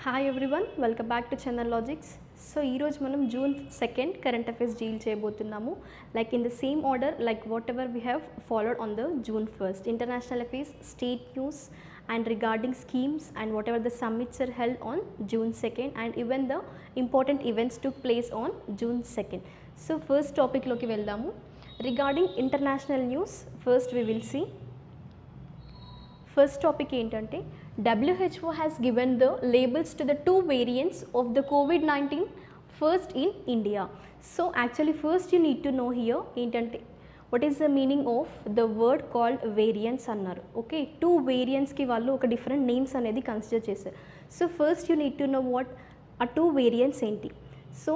Hi everyone, welcome back to Chandan logics. So ఈరోజు మనం June 2 current affairs deal చేయబోతున్నాము. Like in the same order like what ever we have followed on the June 1st, international affairs, state news and regarding schemes and whatever the summits are held on June 2nd and even the important events took place on June 2nd. So first topic loki veldamu. Regarding international news, first we will see. First topic ఏంటంటే WHO has given the labels to the two variants of the COVID-19 first in India. So actually first you need to know here ఏంటంటే what is the meaning of the word called variants అన్నారు. Okay, two వేరియంట్స్కి వాళ్ళు ఒక different names అనేది consider చేశారు. So first you need to know what ఆ two variants ఏంటి. So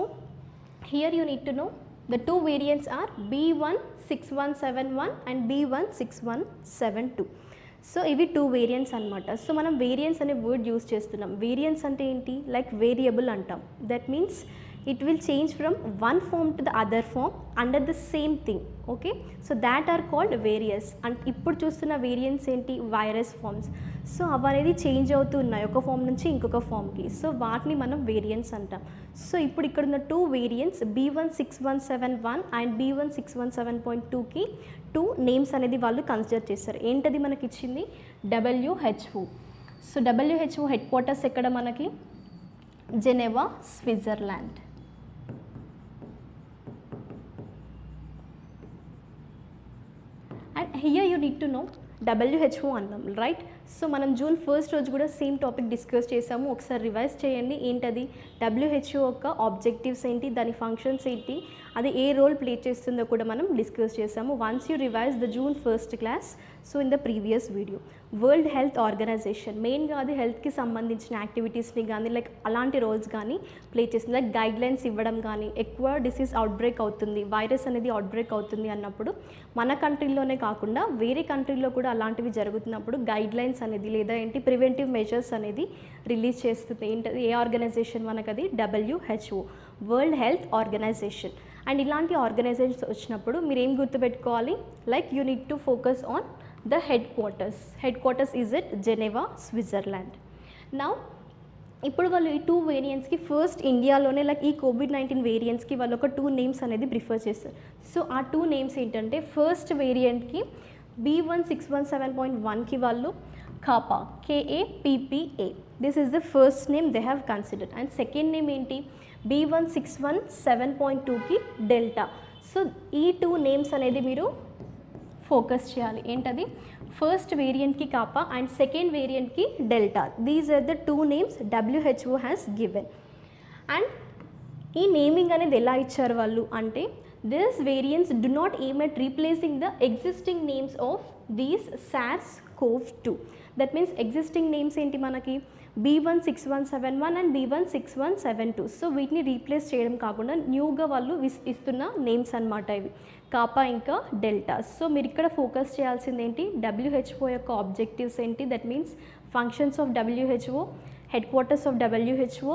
here you need to no the two variants are B16171 and B16172. So ఇవి two variants అనమాట. So మనం variants అనే వర్డ్ యూస్ చేస్తున్నాం. Variants అంటే ఏంటి, లైక్ వేరియబుల్ అంటాం. That means it will change from one form to the other form under the same thing. Okay, so that are called variants. And ఇప్పుడు చూస్తున్న variants ఏంటి, virus forms. So అవి అనేది change అవుతూ ఉన్నాయి ఒక ఫామ్ నుంచి ఇంకొక ఫామ్కి. సో వాటిని మనం వేరియంట్స్ అంటాం. సో ఇప్పుడు ఇక్కడ ఉన్న టూ వేరియంట్స్ B16171 అండ్ B16172కి టూ నేమ్స్ అనేది వాళ్ళు కన్సిడర్ చేస్తారు. ఏంటది మనకి ఇచ్చింది, WHO. So WHO headquarters ఎక్కడ మనకి, Geneva, Switzerland. And here you need to know WHO అన్నాం, రైట్. సో మనం జూన్ 1 రోజు కూడా సేమ్ టాపిక్ డిస్కస్ చేసాము. ఒకసారి రివైజ్ చేయండి. ఏంటది, WHO యొక్క ఆబ్జెక్టివ్స్ ఏంటి, దాని ఫంక్షన్స్ ఏంటి, అది ఏ రోల్ ప్లే చేస్తుందో కూడా మనం డిస్కస్ చేసాము. Once you revise the June 1 class, so in the previous video World health Organization మెయిన్గా అది హెల్త్కి సంబంధించిన యాక్టివిటీస్ని కానీ లైక్ అలాంటి రోల్స్ కానీ ప్లే చేస్తుంది. లైక్ గైడ్లైన్స్ ఇవ్వడం కానీ, ఎక్కువ డిసీజ్ అవుట్బ్రేక్ అవుతుంది, వైరస్ అనేది అవుట్బ్రేక్ అవుతుంది అన్నప్పుడు మన కంట్రీలోనే కాకుండా వేరే కంట్రీలో కూడా అలాంటివి జరుగుతున్నప్పుడు గైడ్లైన్స్ అనేది లేదా ఏంటి ప్రివెంటివ్ మెజర్స్ అనేది రిలీజ్ చేస్తుంది. ఏంటది, ఏ ఆర్గనైజేషన్ మనకు, అది WHO, world health organisation. And ఇలాంటి ఆర్గనైజేషన్స్ వచ్చినప్పుడు మీరు ఏం గుర్తుపెట్టుకోవాలి, like you need to focus on the headquarters is at Geneva, Switzerland. Now ఇప్పుడు వాళ్ళు ఈ టూ వేరియంట్స్కి ఫస్ట్ ఇండియాలోనే లైక్ ఈ COVID-19 వేరియంట్స్కి వాళ్ళు ఒక టూ నేమ్స్ అనేది ప్రిఫర్ చేస్తారు. సో ఆ టూ నేమ్స్ ఏంటంటే, ఫస్ట్ వేరియంట్కి B16171.1కి వాళ్ళు kappa, KAPPA. This is the first name they have considered. And second name ఏంటి, B161.7.2కి డెల్టా. సో ఈ టూ నేమ్స్ అనేది మీరు ఫోకస్ చేయాలి. ఏంటది, ఫస్ట్ వేరియంట్కి కాపా అండ్ సెకండ్ వేరియంట్కి delta. These are the two names WHO has given. And ఈ naming అనేది ఎలా ఇచ్చారు వాళ్ళు అంటే, this variants do not aim at replacing the existing names of these SARS-CoV-2. That means existing names ఏంటి మనకి, B16171 and B16172. So వీటిని replace చేయడం కాకుండా న్యూగా వాళ్ళు ఇస్తున్న నేమ్స్ అనమాట ఇవి, కాపా ఇంకా డెల్టా. సో మీరు ఇక్కడ ఫోకస్ చేయాల్సింది ఏంటి, WHO యొక్క ఆబ్జెక్టివ్స్ ఏంటి, that means functions of WHO, headquarters of WHO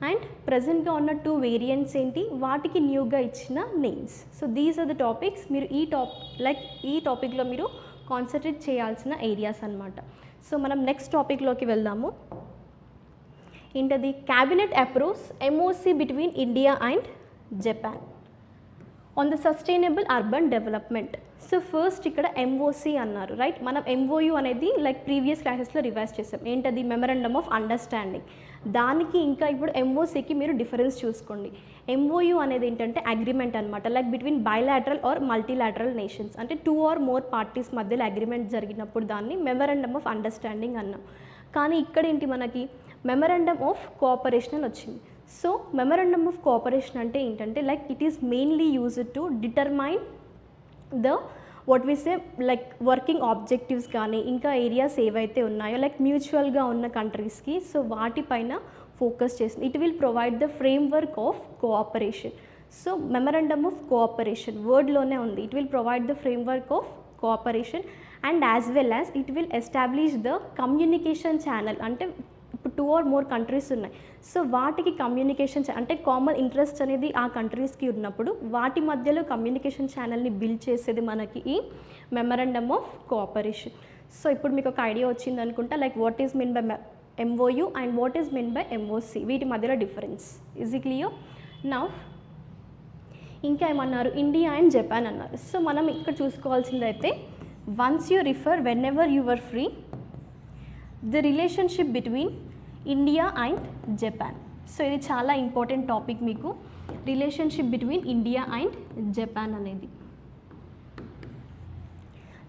and ప్రజెంట్గా ఉన్న టూ వేరియంట్స్ ఏంటి, వాటికి న్యూగా ఇచ్చిన names. So these are the topics. మీరు ఈ టాపిక్లో మీరు కాన్సన్ట్రేట్ చేయాల్సిన ఏరియాస్ అనమాట. సో మనం నెక్స్ట్ టాపిక్లోకి వెళ్దాము. ఏంటది, cabinet approves MOC between India and Japan on the sustainable urban development. So first ఇక్కడ MOC అన్నారు, రైట్. మనం MOU అనేది లైక్ ప్రీవియస్ క్లాసెస్లో రివైజ్ చేసాం. ఏంటది, మెమరాండమ్ ఆఫ్ అండర్స్టాండింగ్. దానికి ఇంకా ఇప్పుడు MOCకి మీరు డిఫరెన్స్ చూసుకోండి. MOU అనేది ఏంటంటే అగ్రిమెంట్ అనమాట, like between bilateral or multilateral nations. అంటే టూ ఆర్ మోర్ పార్టీస్ మధ్యలో అగ్రిమెంట్ జరిగినప్పుడు దాన్ని మెమరాండమ్ ఆఫ్ అండర్స్టాండింగ్ అన్నాం. కానీ ఇక్కడ ఏంటి, మనకి మెమరాండమ్ ఆఫ్ కోఆపరేషన్ అని వచ్చింది. సో మెమరాండమ్ ఆఫ్ కోఆపరేషన్ అంటే ఏంటంటే, like it is mainly used to determine the what we say like working objectives కానీ ఇంకా ఏరియాస్ ఏవైతే ఉన్నాయో లైక్ మ్యూచువల్గా ఉన్న కంట్రీస్కి, సో వాటిపైన ఫోకస్ చేస్తుంది. It will provide the framework of cooperation. So memorandum of cooperation వర్డ్లోనే ఉంది. It will provide the framework of cooperation and as well as it will establish the communication channel. అంటే ఇప్పుడు two or more countries ఉన్నాయి, so వాటికి communication అంటే common interest అనేది ఆ కంట్రీస్కి ఉన్నప్పుడు వాటి మధ్యలో కమ్యూనికేషన్ ఛానల్ని బిల్డ్ చేసేది మనకి ఈ మెమరాండమ్ ఆఫ్ కోఆపరేషన్. సో ఇప్పుడు మీకు ఒక ఐడియా వచ్చింది అనుకుంటా, like what is mean by MOU and what is meant by MOC, వీటి మధ్యలో difference. Is it clear? Now ఇంకా ఏమన్నారు, ఇండియా అండ్ జపాన్ అన్నారు. సో మనం ఇక్కడ చూసుకోవాల్సిందైతే once you refer whenever you are free the relationship between India and Japan. So ఇది చాలా ఇంపార్టెంట్ టాపిక్ మీకు, relationship between India and Japan అనేది.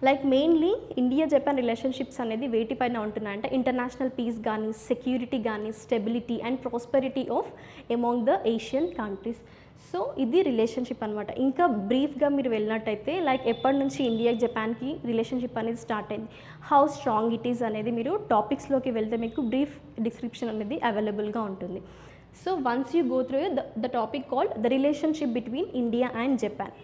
Like mainly India Japan relationships అనేది వేటిపైన ఉంటున్నాయంటే ఇంటర్నేషనల్ పీస్ కానీ, సెక్యూరిటీ కానీ, stability and prosperity of among the Asian countries. So ఇది రిలేషన్షిప్ అనమాట. ఇంకా బ్రీఫ్గా మీరు వెళ్ళినట్టయితే లైక్ ఎప్పటి నుంచి ఇండియా జపాన్కి రిలేషన్షిప్ అనేది స్టార్ట్ అయింది, హౌ స్ట్రాంగ్ ఇట్ ఈస్ అనేది మీరు టాపిక్స్లోకి వెళ్తే మీకు బ్రీఫ్ డిస్క్రిప్షన్ అనేది అవైలబుల్గా ఉంటుంది. So once you go through the topic called the relationship between India and Japan.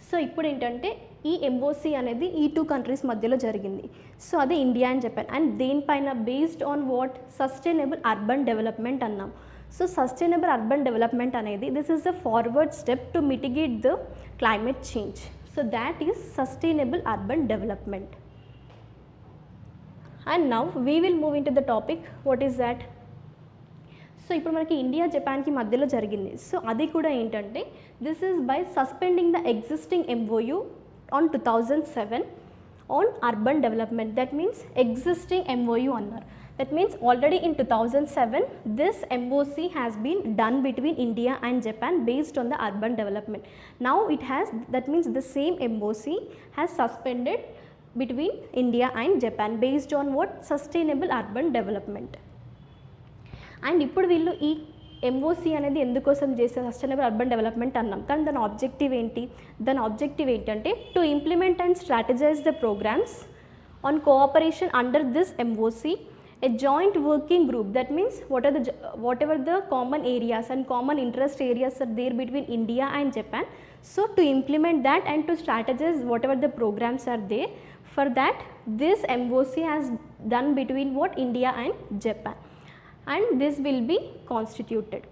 So ఇప్పుడు ఏంటంటే ఈ MOC అనేది ఈ 2 కంట్రీస్ మధ్యలో జరిగింది. సో అదే ఇండియా అండ్ జపాన్. అండ్ దేనిపైన based on what, sustainable urban development అన్నాం. సో సస్టైనబుల్ అర్బన్ డెవలప్మెంట్ అనేది this is the forward step to mitigate the climate change. So that is sustainable urban development. And now we will move into the topic what is that. So ఇప్పుడు మనకి India జపాన్కి మధ్యలో జరిగింది. So అది కూడా ఏంటంటే this is by suspending the existing MOU on 2007 on urban development. That means existing MOU అన్నారు. That means already in 2007 this MOC has been done between India and Japan based on the urban development. Now it has, that means the same MOC has suspended between India and Japan based on what, sustainable urban development. And ఇప్పుడు వీళ్ళు ఈ MOC అనేది ఎందుకోసం చేసే sustainable urban development అన్నాం, కానీ దాని objective ఏంటి, దాని ఆబ్జెక్టివ్ ఏంటంటే to implement and strategize the programs on cooperation under this MOC, a joint working group. That means whatever the common areas and common interest areas are there between India and Japan, so to implement that and to strategize whatever the programs are there, for that this MOC has done between what, India and Japan, and this will be constituted.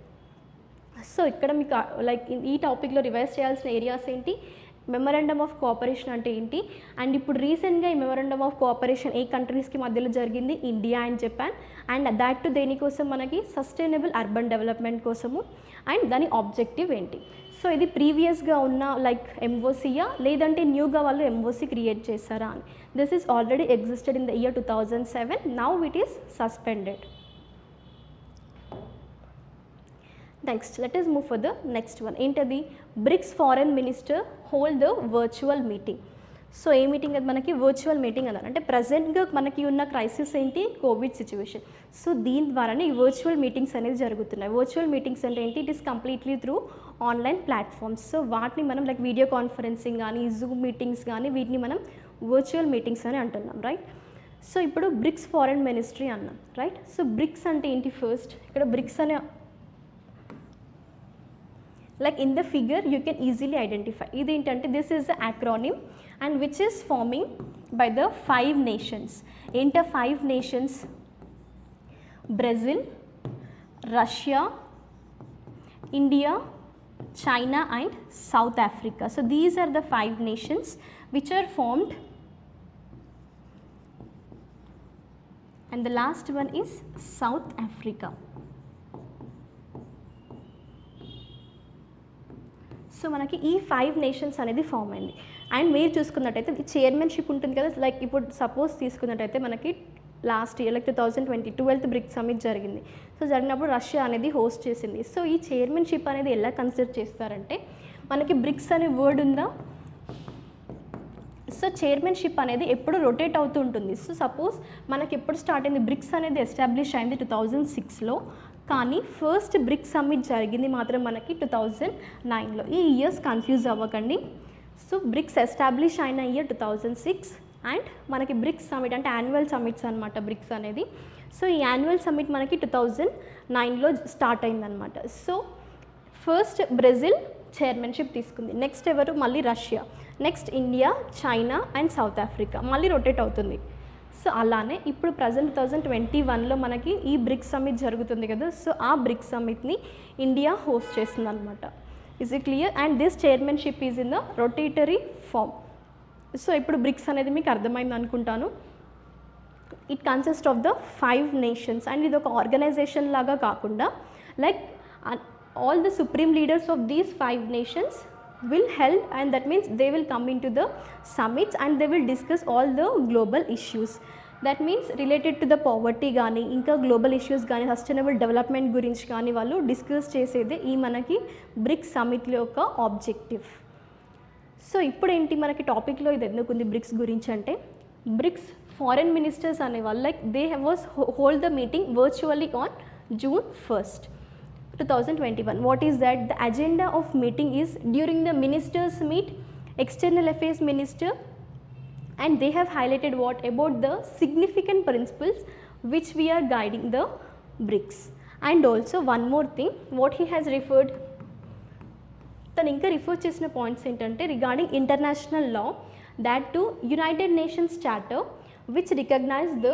So ఇక్కడ మీకు like ఈ టాపిక్లో revise చేయాల్సిన areas ఏంటి, memorandum of cooperation అంటే ఏంటి, and ఇప్పుడు రీసెంట్గా ఈ మెమరాండమ్ ఆఫ్ కోఆపరేషన్ ఏ కంట్రీస్కి మధ్యలో జరిగింది, India and Japan, and that to దేనికోసం మనకి సస్టైనబుల్ అర్బన్ డెవలప్మెంట్ కోసము, అండ్ దాని ఆబ్జెక్టివ్ ఏంటి. సో ఇది ప్రీవియస్గా ఉన్న లైక్ MOCయా లేదంటే న్యూగా వాళ్ళు MOC క్రియేట్ చేస్తారా అని. This is already existed in the year 2007, now it is suspended. Next, let us move for the next one. ఏంటది, BRICS foreign minister hold the virtual meeting. So ఏ మీటింగ్ అది మనకి virtual meeting అన్నారు. అంటే ప్రజెంట్గా మనకి ఉన్న క్రైసిస్ ఏంటి, కోవిడ్ సిచ్యువేషన్. సో దీని ద్వారానే ఈ వర్చువల్ మీటింగ్స్ అనేది జరుగుతున్నాయి. వర్చువల్ మీటింగ్స్ అంటే ఏంటి, it is completely through online platforms. So వాటిని మనం లైక్ వీడియో కాన్ఫరెన్సింగ్ కానీ, జూమ్ మీటింగ్స్ కానీ, వీటిని మనం వర్చువల్ మీటింగ్స్ అని అంటున్నాం, రైట్. సో ఇప్పుడు బ్రిక్స్ ఫారెన్ మినిస్ట్రీ అన్నాం, రైట్. సో బ్రిక్స్ అంటే ఏంటి, ఫస్ట్ ఇక్కడ బ్రిక్స్ అనే like in the figure you can easily identify. ఇది ఏంటంటే this is the acronym and which is forming by the 5 nations. ఏంట 5 nations, Brazil, Russia, India, China and South Africa. So these are the 5 nations which are formed, and the last one is South Africa. So మనకి ఈ 5 nations అనేది form అయింది. And మీరు చూసుకున్నట్టయితే ఈ chairmanship ఉంటుంది కదా, లైక్ ఇప్పుడు సపోజ్ తీసుకున్నట్టయితే మనకి last year like 2020 12th BRICS summit జరిగింది. సో జరిగినప్పుడు రష్యా అనేది హోస్ట్ చేసింది. సో ఈ చైర్మన్షిప్ అనేది ఎలా కన్సిడర్ చేస్తారంటే, మనకి బ్రిక్స్ అనే వర్డ్ ఉందా, సో చైర్మన్షిప్ అనేది ఎప్పుడు రొటేట్ అవుతూ ఉంటుంది. సో సపోజ్ మనకి ఎప్పుడు స్టార్ట్ అయింది, బ్రిక్స్ అనేది ఎస్టాబ్లిష్ అయింది 2006లో, కానీ ఫస్ట్ బ్రిక్స్ సమ్మిట్ జరిగింది మాత్రం మనకి 2009లో. ఈ ఇయర్స్ కన్ఫ్యూజ్ అవ్వకండి. సో బ్రిక్స్ ఎస్టాబ్లిష్ అయిన ఇయర్ 2006, అండ్ మనకి బ్రిక్స్ సమ్మిట్ అంటే యాన్యువల్ సమ్మిట్స్ అనమాట బ్రిక్స్ అనేది. సో ఈ యాన్యువల్ సమ్మిట్ మనకి 2009లో స్టార్ట్ అయిందనమాట. సో ఫస్ట్ బ్రెజిల్ చైర్మన్షిప్ తీసుకుంది, నెక్స్ట్ ఎవరు, మళ్ళీ Russia, next India, China and south Africa, మళ్ళీ రొటేట్ అవుతుంది. సో అలానే ఇప్పుడు ప్రజెంట్ 2021లో మనకి ఈ బ్రిక్స్ సమ్మిట్ జరుగుతుంది కదా, సో ఆ బ్రిక్స్ సమ్మిట్ని ఇండియా హోస్ట్ చేస్తుంది అనమాట. Is it clear? And this chairmanship is in the rotatory form. So ఇప్పుడు బ్రిక్స్ అనేది మీకు అర్థమైంది అనుకుంటాను. It consist of the 5 nations and ఇది ఒక ఆర్గనైజేషన్ లాగా కాకుండా like all the supreme leaders of these 5 nations will help, and that means they will come into the summits and they will discuss all the global issues. That means related to the poverty కానీ ఇంకా global issues కానీ sustainable development గురించి కానీ వాళ్ళు discuss చేసేదే ఈ మనకి bricks సమ్మిట్లో యొక్క ఆబ్జెక్టివ్. సో ఇప్పుడు ఏంటి మనకి టాపిక్లో ఇది ఎందుకు ఉంది బ్రిక్స్ గురించి అంటే, బ్రిక్స్ ఫారెన్ మినిస్టర్స్ అనేవాళ్ళు like they was hold the meeting virtually on June 1st, 2021. What is that? The agenda of meeting is during the ministers meet, external affairs minister, and they have highlighted what about the significant principles which we are guiding the BRICS. And also one more thing, what he has referred, తను ఇంకా refer చేసిన points ఏంటంటే regarding international law, that to United Nations charter which recognize the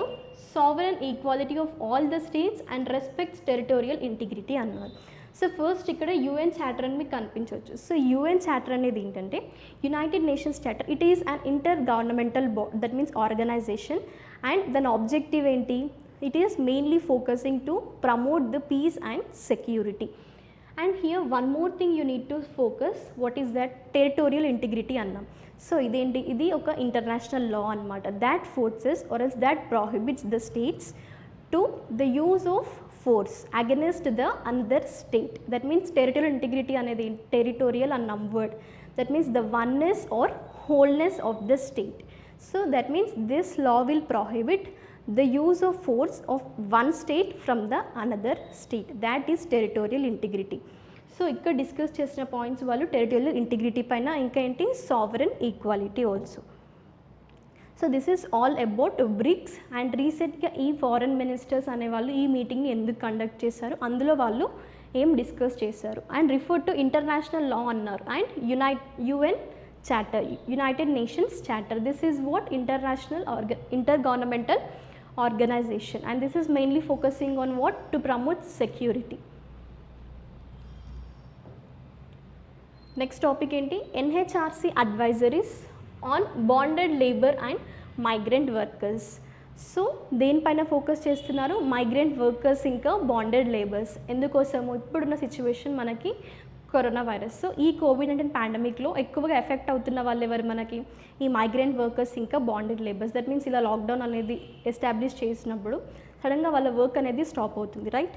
sovereign equality of all the states and respects territorial integrity అన్నారు. So first ఇక్కడ UN charter అని మీకు కనిపించవచ్చు. So UN charter అనేది ఏంటంటే United Nations charter, it is an intergovernmental that means organization, and దాని objective ఏంటి, it is mainly focusing to promote the peace and security. And here one more thing you need to focus, what is that, territorial integrity అన్నాం. So ఇదేంటి, ఇది ఒక international law అనమాట, that forces are else that prohibits the states to the use of force against the another state. That means territorial integrity అనేది territorial అన్నాం word, that means the oneness or wholeness of the state. So that means this law will prohibit the use of force of one state from the another state, that is territorial integrity. So ఇక్కడ discuss చేసిన points వాళ్ళు territorial integrity పైన, ఇంకా ఏంటి sovereign equality also. So this is all about BRICS. And రీసెంట్గా ఈ foreign ministers అనేవాళ్ళు ఈ మీటింగ్ని ఎందుకు కండక్ట్ చేశారు, అందులో వాళ్ళు ఏం డిస్కస్ చేశారు, and refer to international law అన్నారు, and UN charter, United Nations charter. This is what international intergovernmental organization, and this is mainly focusing on what, to promote security. Next topic ఏంటి, NHRC advisories on bonded labour and migrant workers. So దేనిపైన focus చేస్తున్నారు, migrant workers ఇంకా bonded labours. ఎందుకోసము, ఇప్పుడున్న situation మనకి corona virus. So ఈ కోవిడ్-19 పాండమిక్లో ఎక్కువగా ఎఫెక్ట్ అవుతున్న వాళ్ళు ఎవరు మనకి, ఈ మైగ్రెంట్ వర్కర్స్ ఇంకా బాండెడ్ లేబర్స్. దట్ మీన్స్ ఇలా లాక్డౌన్ అనేది ఎస్టాబ్లిష్ చేసినప్పుడు సడన్గా వాళ్ళ వర్క్ అనేది స్టాప్ అవుతుంది, రైట్.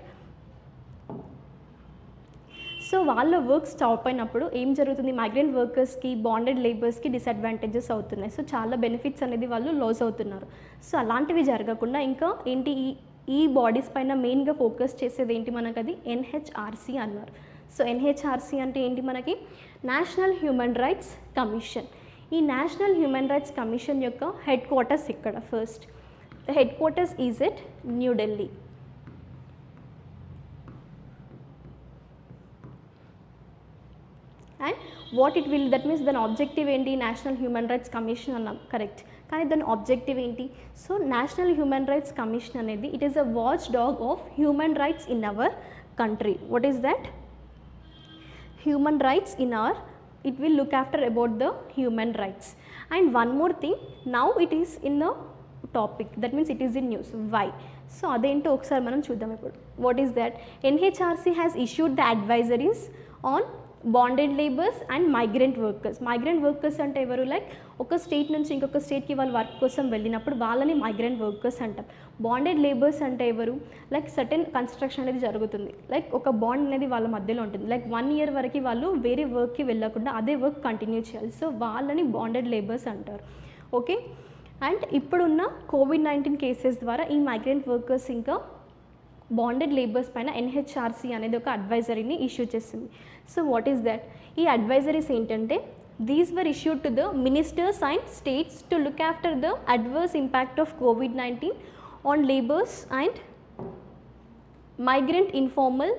సో వాళ్ళ వర్క్ స్టాప్ అయినప్పుడు ఏం జరుగుతుంది, మైగ్రెంట్ వర్కర్స్కి బాండెడ్ లేబర్స్కి డిసడ్వాంటేజెస్ అవుతున్నాయి. సో చాలా బెనిఫిట్స్ అనేది వాళ్ళు లాస్ అవుతున్నారు. సో అలాంటివి జరగకుండా ఇంకా ఏంటి, ఈ బాడీస్ పైన మెయిన్గా ఫోకస్ చేసేది ఏంటి మనకు, అది ఎన్హెచ్ఆర్సి అన్నారు. సో ఎన్హెచ్ఆర్సి అంటే ఏంటి మనకి, నేషనల్ హ్యూమన్ రైట్స్ కమిషన్. ఈ నేషనల్ హ్యూమన్ రైట్స్ కమిషన్ యొక్క హెడ్ క్వార్టర్స్ ఇక్కడ, first headquarters is at New Delhi. And what it will, that means దాని ఆబ్జెక్టివ్ ఏంటి, నేషనల్ హ్యూమన్ రైట్స్ కమిషన్ అన్నాం కరెక్ట్, కానీ దాని ఆబ్జెక్టివ్ ఏంటి. So national human rights commission అనేది it is a watchdog of human rights in our country. What is that, human rights in our, it will look after about the human rights. And one more thing, now it is in the topic, that means it is in news. Why? So adento okkar manam chuddam ippudu. What is that, NHRC has issued the advisories on bonded labours and migrant workers. Migrant workers అంటే ఎవరు, like ఒక state నుంచి ఇంకొక స్టేట్కి వాళ్ళు work కోసం వెళ్ళినప్పుడు వాళ్ళని మైగ్రెంట్ వర్కర్స్ అంటాం. బాండెడ్ లేబర్స్ అంటే ఎవరు, లైక్ సర్టెన్ కన్స్ట్రక్షన్ అనేది జరుగుతుంది, లైక్ ఒక బాండ్ అనేది వాళ్ళ మధ్యలో ఉంటుంది, లైక్ 1 year వరకు వాళ్ళు వేరే వర్క్కి వెళ్ళకుండా అదే వర్క్ కంటిన్యూ చేయాలి. సో వాళ్ళని బాండెడ్ లేబర్స్ అంటారు. ఓకే, అండ్ ఇప్పుడున్న కోవిడ్-19 కేసెస్ ద్వారా ఈ మైగ్రెంట్ వర్కర్స్ ఇంకా బాండెడ్ లేబర్స్ పైన ఎన్హెచ్ఆర్సి అనేది ఒక అడ్వైజరీని ఇష్యూ చేసింది. సో వాట్ ఈస్ దట్, ఈ అడ్వైజరీస్ ఏంటంటే, these were issued to the ministers and states to look after the adverse impact of COVID-19 on labours and migrant informal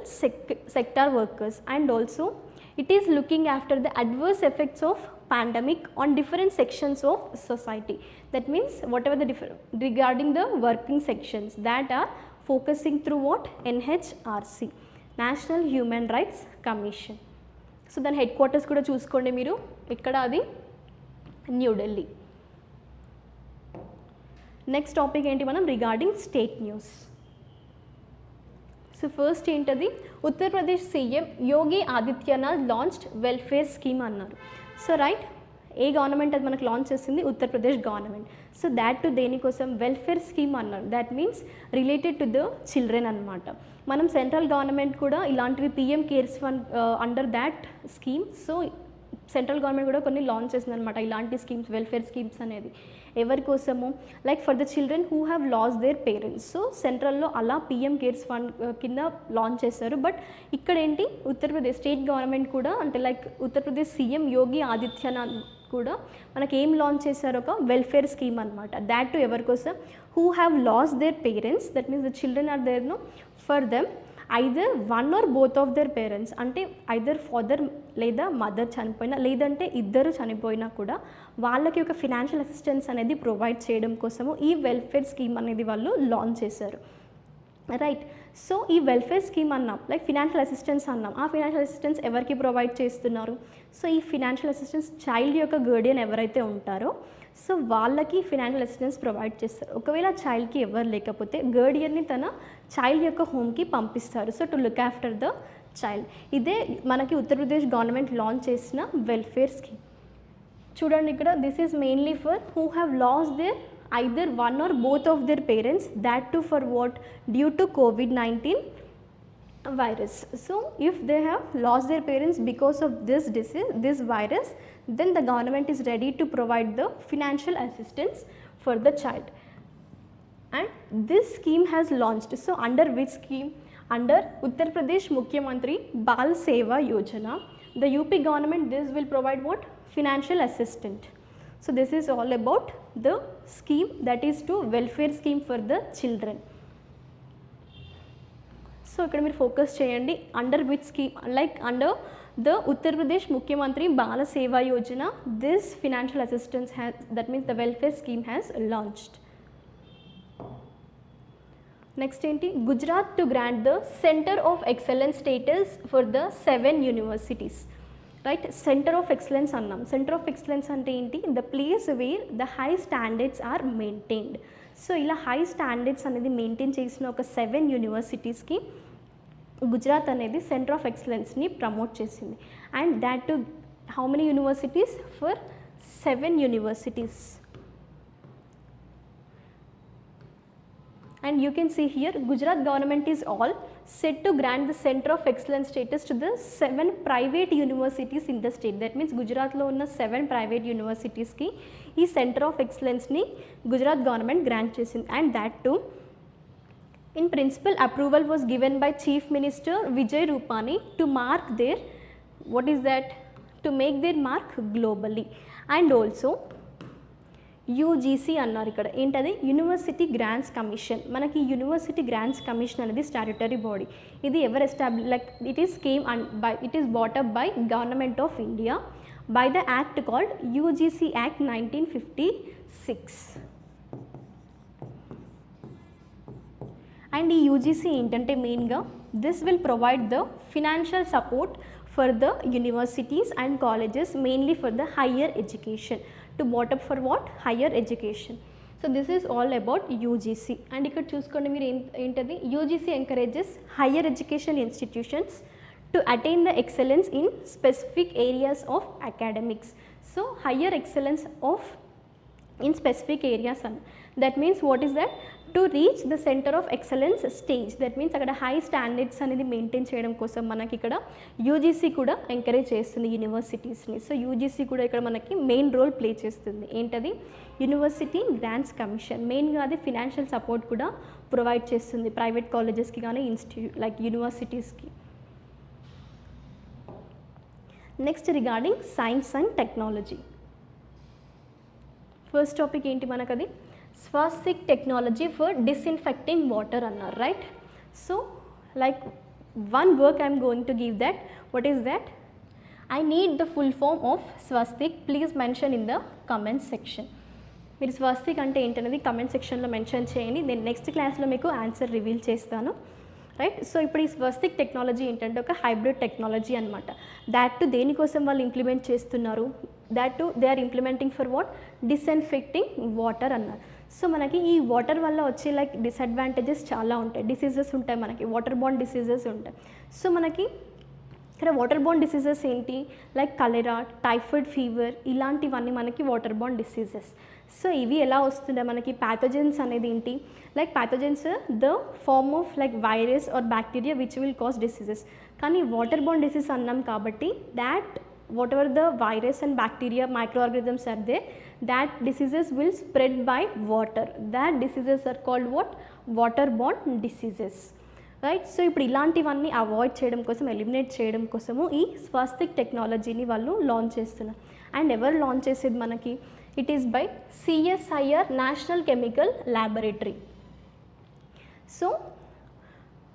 sector workers, and also it is looking after the adverse effects of pandemic on different sections of society. That means whatever the regarding the working sections that are focusing through what, NHRC, National Human Rights Commission. So then headquarters kuda chuskondi meeru, ikkada adi New Delhi. Next topic ఏంటి మనం regarding state news. So first ఏంటది, Uttar Pradesh CM Yogi Adityanath launched welfare scheme అన్నారు. So right, ఏ government అది మనకు launch చేసింది, Uttar Pradesh government. So that to దేనికోసం, welfare scheme అన్నారు. That means related to the children అనమాట. మనం సెంట్రల్ గవర్నమెంట్ కూడా ఇలాంటివి PM cares fund under that scheme. So central government కూడా కొన్ని లాంచ్ చేసింది అనమాట ఇలాంటి స్కీమ్స్, వెల్ఫేర్ స్కీమ్స్ అనేది. ఎవరి కోసము, like for the children who have loss their parents. So సెంట్రల్లో అలా పిఎం కేర్స్ ఫండ్ కింద లాంచ్ చేశారు. బట్ ఇక్కడ ఏంటి, ఉత్తరప్రదేశ్ స్టేట్ గవర్నమెంట్ కూడా అంటే లైక్ ఉత్తరప్రదేశ్ సీఎం యోగి ఆదిత్యనాథ్ కూడా మనకి ఏం లాంచ్ చేశారు, ఒక వెల్ఫేర్ స్కీమ్ అనమాట. దాట్ టు ఎవరి కోసం, who have loss their parents. That means the children are there no for them either one or both of their parents, అంటే ఐదర్ ఫాదర్ లేదా మదర్ చనిపోయినా లేదంటే ఇద్దరు చనిపోయినా కూడా వాళ్ళకి ఒక ఫినాన్షియల్ అసిస్టెన్స్ అనేది ప్రొవైడ్ చేయడం కోసము ఈ వెల్ఫేర్ స్కీమ్ అనేది వాళ్ళు లాంచ్ చేశారు. రైట్. సో ఈ వెల్ఫేర్ స్కీమ్ అన్నాం, లైక్ ఫినాన్షియల్ అసిస్టెన్స్ అన్నాం. ఆ ఫినాన్షియల్ అసిస్టెన్స్ ఎవరికి ప్రొవైడ్ చేస్తున్నారు, సో ఈ ఫినాన్షియల్ అసిస్టెన్స్ చైల్డ్ యొక్క గార్డియన్ ఎవరైతే ఉంటారో సో వాళ్ళకి ఫినాన్షియల్ అసిస్టెన్స్ ప్రొవైడ్ చేస్తారు. ఒకవేళ చైల్డ్కి ఎవరు లేకపోతే గార్డియన్ని తన చైల్డ్ యొక్క హోమ్కి పంపిస్తారు. So to look after the child. ఇదే మనకి ఉత్తరప్రదేశ్ గవర్నమెంట్ లాంచ్ చేసిన వెల్ఫేర్ స్కీమ్. చూడండి ఇక్కడ, this is mainly for who have loss there either one or both of their parents, that too for what, due to COVID-19 virus. So if they have lost their parents because of this disease, this virus, then the government is ready to provide the financial assistance for the child. And this scheme has launched. So under which scheme, under Uttar Pradesh Mukhyamantri Bal Seva Yojana, the UP government, this will provide what, financial assistance. So this is all about the scheme, that is to welfare scheme for the children. So ikkada meer focus cheyandi, under which scheme, like under the Uttar Pradesh Mukhyamantri Bala Seva Yojana, this financial assistance has, that means the welfare scheme has launched. Next enti, Gujarat to grant the Center of Excellence status for the 7 universities. Right, centre of excellence అన్నాం. Centre of excellence అంటే ఏంటి, the place where the high standards are maintained. So ఇలా high standards అనేది maintain చేసిన ఒక 7 యూనివర్సిటీస్కి గుజరాత్ అనేది centre of ఎక్సలెన్స్ని ప్రమోట్ చేసింది. And that to how many universities, for 7 universities. And you can see here, Gujarat government is all set to grant the center of excellence status to the 7 private universities in the state. That means Gujarat lo unna 7 private universities ki ee center of excellence ni Gujarat government grant chesindi. And that too in principle approval was given by Chief Minister Vijay Rupani to mark their, what is that, to make their mark globally. And also UGC అన్నారు. ఇక్కడ ఏంటది, university grants commission. మనకి university grants commission అనేది statutory body. ఇది ఎవరు establish, like it is came and by, it is bought up by government of India by the act called UGC act 1956. And ఈ UGC ఏంటంటే మెయిన్గా this will provide the financial support for the universities and colleges, mainly for the higher education, to brought up for what, higher education. So this is all about UGC. And ikkada chuskondi meer entadi, UGC encourages higher education institutions to attain the excellence in specific areas of academics. So higher excellence of in specific areas, that means what is that, to reach the center of excellence stage. That means అక్కడ high standards అనేది maintain చేయడం కోసం మనకి ఇక్కడ UGC కూడా encourage చేస్తుంది యూనివర్సిటీస్ని. So UGC కూడా ఇక్కడ మనకి మెయిన్ రోల్ ప్లే చేస్తుంది. ఏంటది, యూనివర్సిటీ గ్రాంట్స్ కమిషన్. మెయిన్గా అది ఫినాన్షియల్ సపోర్ట్ కూడా ప్రొవైడ్ చేస్తుంది ప్రైవేట్ కాలేజెస్కి కానీ ఇన్స్టిట్యూట్ లైక్ యూనివర్సిటీస్కి. Next regarding science and technology. First topic ఏంటి మనకది, Swastik technology for disinfecting water అన్నారు. Right. So like one work I'm going to give that. What is that, I need the full form of Swastik, please mention in the comment section. మీరు స్వాస్తిక్ అంటే ఏంటనేది comment సెక్షన్లో mention చేయండి. నేను next క్లాస్లో మీకు answer reveal చేస్తాను. రైట్. సో ఇప్పుడు ఈ స్వాస్తిక్ టెక్నాలజీ ఏంటంటే ఒక హైబ్రిడ్ టెక్నాలజీ అనమాట. దాట్ టు దేనికోసం వాళ్ళు ఇంప్లిమెంట్ చేస్తున్నారు, that too they are implementing for what, disinfecting water అన్నారు. సో మనకి ఈ వాటర్ వల్ల వచ్చే లైక్ డిసడ్వాంటేజెస్ చాలా ఉంటాయి, డిసీజెస్ ఉంటాయి, మనకి వాటర్ బాండ్ డిసీజెస్ ఉంటాయి. సో మనకి ఇక్కడ వాటర్ బాండ్ డిసీజెస్ ఏంటి, లైక్ కలెరా, టైఫాయిడ్ ఫీవర్, ఇలాంటివన్నీ మనకి వాటర్ బాండ్ డిసీజెస్. సో ఇవి ఎలా వస్తున్నాయి మనకి, ప్యాథోజెన్స్ అనేది ఏంటి, like pathogens the form of like virus or bacteria which will cause diseases. కానీ వాటర్ బాండ్ డిసీజ్ అన్నాం కాబట్టి that whatever the virus and bacteria microorganisms are there, that diseases will spread by water. That diseases are called what, waterborne diseases, right? So ఇప్పుడు ఇలాంటివన్నీ avoid చేయడం కోసం, eliminate చేయడం కోసము ఈ స్వాస్తిక్ టెక్నాలజీని వాళ్ళు లాంచ్ చేస్తున్నారు. అండ్ ఎవరు లాంచ్ చేసేది మనకి, it is by CSIR national chemical laboratory. So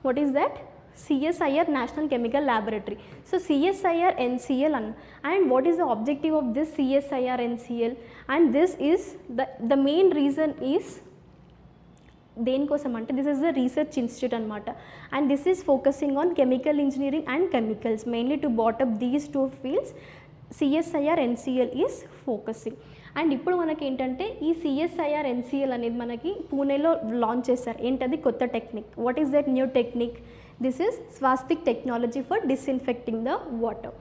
what is that, CSIR National Chemical Laboratory. So CSIR NCL and what is the objective of this CSIR NCL, and this is the main reason is దేనికోసం అంటే this is the research institute అనమాట, and this is focusing on chemical engineering and chemicals, mainly to బాటప్ these two fields CSIR NCL is focusing. And ఇప్పుడు మనకి ఏంటంటే ఈ CSIR NCL అనేది మనకి పూణేలో లాంచ్ చేశారు. ఏంటది, కొత్త technique. What is that new technique, this is swastik technology for disinfecting the water.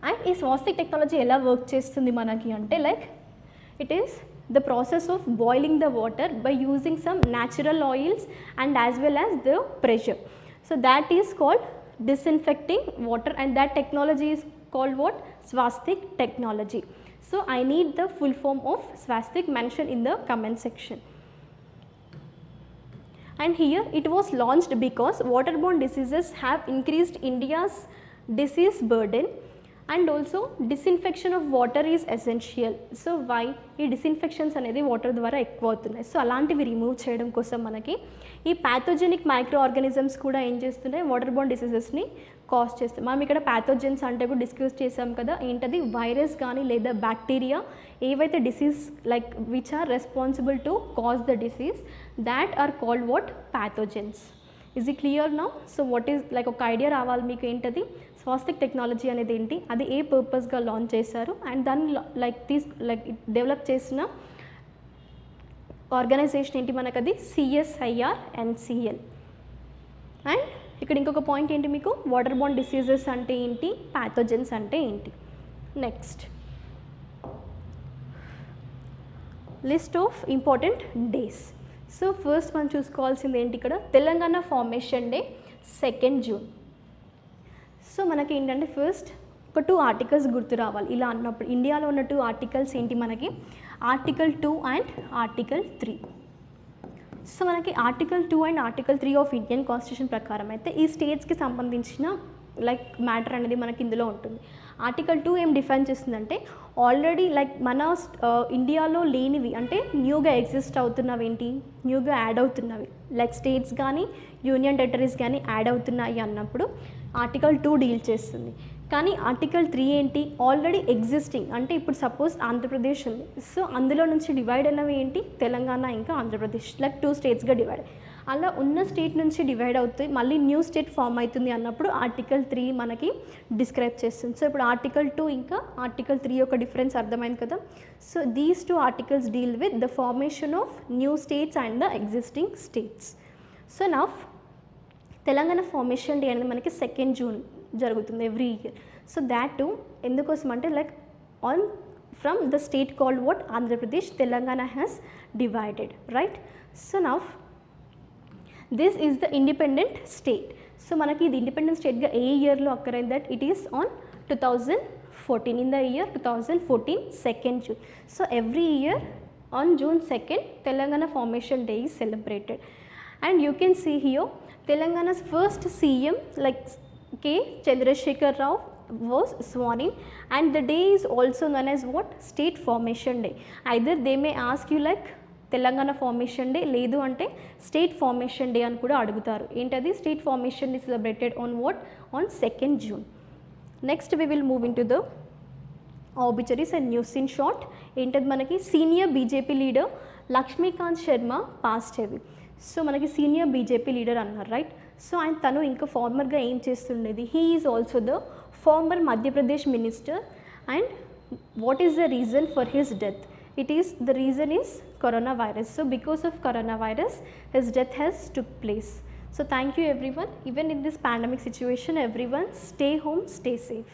And ఈ స్వాస్తిక్ టెక్నాలజీ ఎలా వర్క్ చేస్తుంది మనకి అంటే, like it is the process of boiling the water by using some natural oils and as well as the pressure. So that is called disinfecting water, and that technology is called what, swastik technology. So I need the full form of swastik mentioned in the comment section. And here it was launched because waterborne diseases have increased India's disease burden, and also disinfection of water is essential. So why ఈ disinfections అనేది water ద్వారా ఎక్కువ అవుతున్నాయి. So అలాంటివి remove చేయడం కోసం మనకి ఈ ప్యాథోజెనిక్ మైక్రో ఆర్గానిజమ్స్ కూడా ఏం చేస్తున్నాయి, వాటర్ బాండ్ డిసీజెస్ని కాజ్ చేస్తాయి. మనం ఇక్కడ ప్యాథోజెన్స్ అంటే కూడా డిస్కస్ చేసాం కదా, ఏంటది, వైరస్ కానీ లేదా బ్యాక్టీరియా ఏవైతే disease like which are responsible to cause the disease, that are called what, pathogens. Is it clear now? So what is like ఒక ఐడియా రావాలి మీకు, ఏంటది స్వాస్తిక్ టెక్నాలజీ అనేది ఏంటి, అది ఏ పర్పస్గా లాంచ్ చేశారు, అండ్ దాన్ని లైక్ డెవలప్ చేసిన ఆర్గనైజేషన్ ఏంటి మనకు, అది CSIR NCL. అండ్ ఇక్కడ ఇంకొక పాయింట్ ఏంటి మీకు, వాటర్ బాండ్ డిసీజెస్ అంటే ఏంటి, ప్యాథోజెన్స్ అంటే ఏంటి. Next list of important days. So first మనం చూసుకోవాల్సింది ఏంటి, ఇక్కడ Telangana formation day 2 June. So మనకి ఏంటంటే ఫస్ట్ ఒక 2 ఆర్టికల్స్ గుర్తు రావాలి ఇలా అన్నప్పుడు. ఇండియాలో ఉన్న 2 ఆర్టికల్స్ ఏంటి మనకి, ఆర్టికల్ 2 అండ్ ఆర్టికల్ 3. సో మనకి article 2 and article 3 of Indian constitution ప్రకారం అయితే ఈ స్టేట్స్కి సంబంధించిన లైక్ మ్యాటర్ అనేది మనకి ఇందులో ఉంటుంది. ఆర్టికల్ 2 ఏం డిఫైన్ చేస్తుందంటే, ఆల్రెడీ లైక్ మన ఇండియాలో లేనివి అంటే న్యూగా ఎగ్జిస్ట్ అవుతున్నవి ఏంటి, న్యూగా యాడ్ అవుతున్నవి లైక్ స్టేట్స్ కానీ యూనియన్ టెరిటరీస్ కానీ యాడ్ అవుతున్నాయి అన్నప్పుడు ఆర్టికల్ 2 డీల్ చేస్తుంది. కానీ ఆర్టికల్ 3 ఏంటి, ఆల్రెడీ ఎగ్జిస్టింగ్ అంటే ఇప్పుడు సపోజ్ ఆంధ్రప్రదేశ్ ఉంది, సో అందులో నుంచి డివైడ్ అయినవి ఏంటి, తెలంగాణ ఇంకా ఆంధ్రప్రదేశ్, లైక్ 2 స్టేట్స్గా డివైడ్. అలా ఉన్న స్టేట్ నుంచి డివైడ్ అవుతాయి, మళ్ళీ న్యూ స్టేట్ ఫామ్ అవుతుంది అన్నప్పుడు ఆర్టికల్ 3 మనకి డిస్క్రైబ్ చేస్తుంది. సో ఇప్పుడు ఆర్టికల్ 2 ఇంకా ఆర్టికల్ 3 యొక్క డిఫరెన్స్ అర్థమైంది కదా. So these 2 articles deal with the formation of new states and the existing states. So నా తెలంగాణ ఫార్మేషన్ డే అనేది మనకి 2 జూన్ జరుగుతుంది every year. So that to ఎందుకోసం అంటే like on from the state called what, Andhra Pradesh, Telangana has divided, right. So నా this is the independent state. So మనకి ఇది independent స్టేట్గా ఏ ఇయర్లో అక్కరైంది, that it is on 2014, in the year 2014 2 June. So every year on June 2 Telangana formation day is celebrated. And you can see here Telangana's first CM like K. Chandrasekhar Rao was sworn in, and the day is also known as what, State Formation Day. Either they may ask you like Telangana Formation Day, ledu ante State Formation Day అని కూడా అడుగుతారు. ఏంటది, State Formation Day celebrated on what, on 2 June. Next we will move into the obituaries and news in short. ఏంటది మనకి, senior BJP leader Lakshmikant Sharma passed away. So మనకి senior BJP leader అన్నారు, right. So ఆయన తను ఇంకా ఫార్మర్గా ఏం చేస్తుండేది, he is also the former Madhya Pradesh minister and what is the reason for his death? The reason is coronavirus. So because of coronavirus his death has took place. So thank you everyone. Even in this pandemic situation, everyone stay home, stay safe.